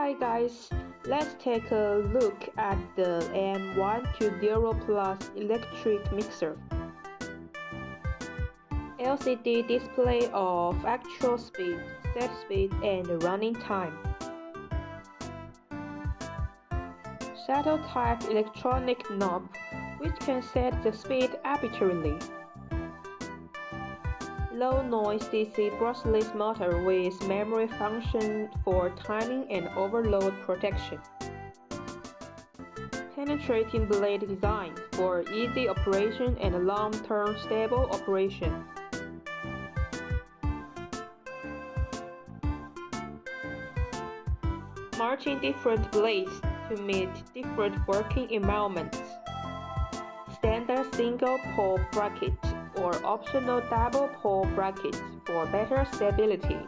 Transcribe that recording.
Hi guys, let's take a look at the M120PLUS electric mixer. LCD display of actual speed, set speed and running time. Shuttle type electronic knob which can set the speed arbitrarily. Low noise DC brushless motor with memory function for timing and overload protection. Penetrating blade design for easy operation and long-term stable operation. Marching different blades to meet different working environments. Standard single pole bracket or optional double pole bracket for better stability.